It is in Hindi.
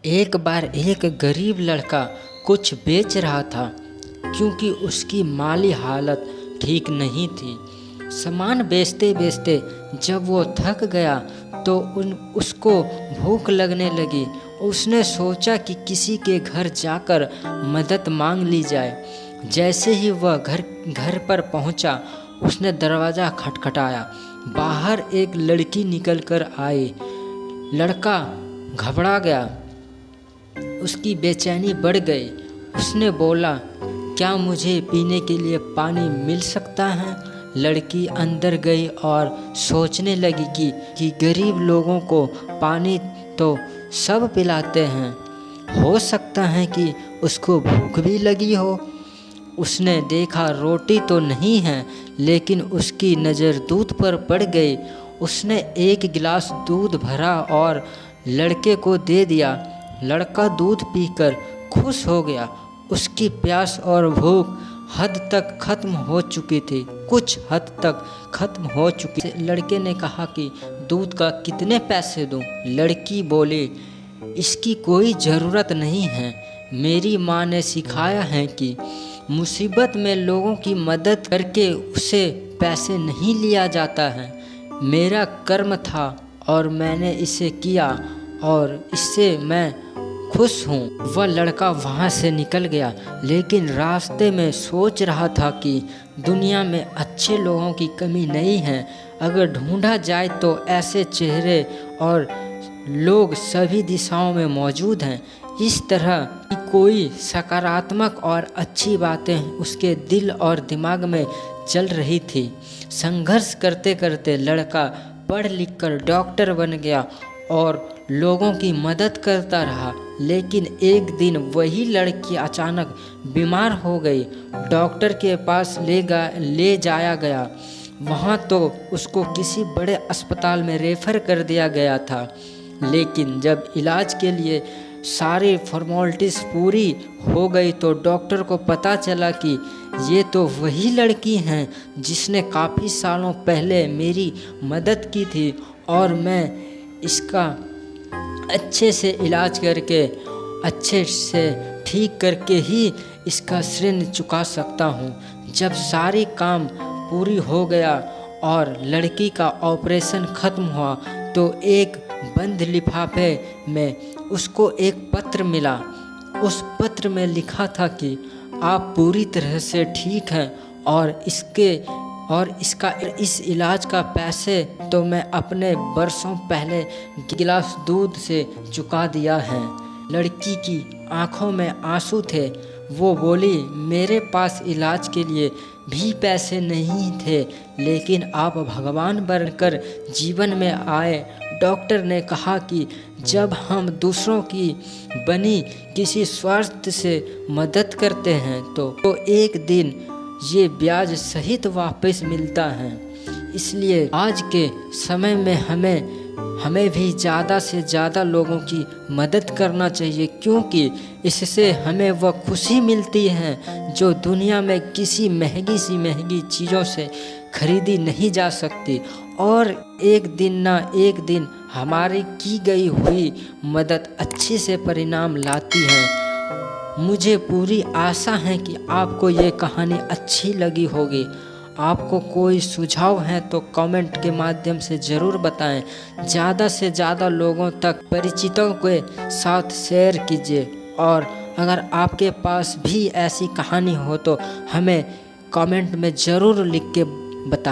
एक बार एक गरीब लड़का कुछ बेच रहा था क्योंकि उसकी माली हालत ठीक नहीं थी। सामान बेचते बेचते जब वो थक गया तो उसको भूख लगने लगी। उसने सोचा कि किसी के घर जाकर मदद मांग ली जाए। जैसे ही वह घर पर पहुंचा, उसने दरवाज़ा खटखटाया। बाहर एक लड़की निकल कर आई। लड़का घबरा गया, उसकी बेचैनी बढ़ गई। उसने बोला, क्या मुझे पीने के लिए पानी मिल सकता है? लड़की अंदर गई और सोचने लगी कि गरीब लोगों को पानी तो सब पिलाते हैं, हो सकता है कि उसको भूख भी लगी हो। उसने देखा रोटी तो नहीं है, लेकिन उसकी नज़र दूध पर पड़ गई। उसने एक गिलास दूध भरा और लड़के को दे दिया। लड़का दूध पीकर खुश हो गया। उसकी प्यास और भूख हद तक खत्म हो चुकी थी, कुछ हद तक खत्म हो चुकी थी। लड़के ने कहा कि दूध का कितने पैसे दूं? लड़की बोली, इसकी कोई ज़रूरत नहीं है। मेरी माँ ने सिखाया है कि मुसीबत में लोगों की मदद करके उसे पैसे नहीं लिया जाता है। मेरा कर्म था और मैंने इसे किया और इससे मैं खुश हूँ। वह लड़का वहाँ से निकल गया, लेकिन रास्ते में सोच रहा था कि दुनिया में अच्छे लोगों की कमी नहीं है। अगर ढूंढा जाए तो ऐसे चेहरे और लोग सभी दिशाओं में मौजूद हैं। इस तरह की कोई सकारात्मक और अच्छी बातें उसके दिल और दिमाग में चल रही थी। संघर्ष करते करते लड़का पढ़ लिख कर डॉक्टर बन गया और लोगों की मदद करता रहा। लेकिन एक दिन वही लड़की अचानक बीमार हो गई। डॉक्टर के पास ले जाया गया। वहाँ तो उसको किसी बड़े अस्पताल में रेफ़र कर दिया गया था। लेकिन जब इलाज के लिए सारी फॉर्मेलिटीज़ पूरी हो गई तो डॉक्टर को पता चला कि ये तो वही लड़की हैं जिसने काफ़ी सालों पहले मेरी मदद की थी और मैं इसका अच्छे से इलाज करके अच्छे से ठीक करके ही इसका ऋण चुका सकता हूँ। जब सारी काम पूरी हो गया और लड़की का ऑपरेशन ख़त्म हुआ तो एक बंद लिफाफे में उसको एक पत्र मिला। उस पत्र में लिखा था कि आप पूरी तरह से ठीक हैं और इस इलाज का पैसे तो मैं अपने बरसों पहले गिलास दूध से चुका दिया है। लड़की की आंखों में आंसू थे। वो बोली, मेरे पास इलाज के लिए भी पैसे नहीं थे, लेकिन आप भगवान बनकर जीवन में आए। डॉक्टर ने कहा कि जब हम दूसरों की बनी किसी स्वार्थ से मदद करते हैं तो एक दिन ये ब्याज सहित वापस मिलता है। इसलिए आज के समय में हमें भी ज़्यादा से ज़्यादा लोगों की मदद करना चाहिए, क्योंकि इससे हमें वह खुशी मिलती है जो दुनिया में किसी महंगी चीज़ों से खरीदी नहीं जा सकती। और एक दिन ना एक दिन हमारी की गई हुई मदद अच्छे से परिणाम लाती है। मुझे पूरी आशा है कि आपको ये कहानी अच्छी लगी होगी। आपको कोई सुझाव है तो कमेंट के माध्यम से ज़रूर बताएं। ज़्यादा से ज़्यादा लोगों तक परिचितों के साथ शेयर कीजिए। और अगर आपके पास भी ऐसी कहानी हो तो हमें कमेंट में ज़रूर लिख के बताएं।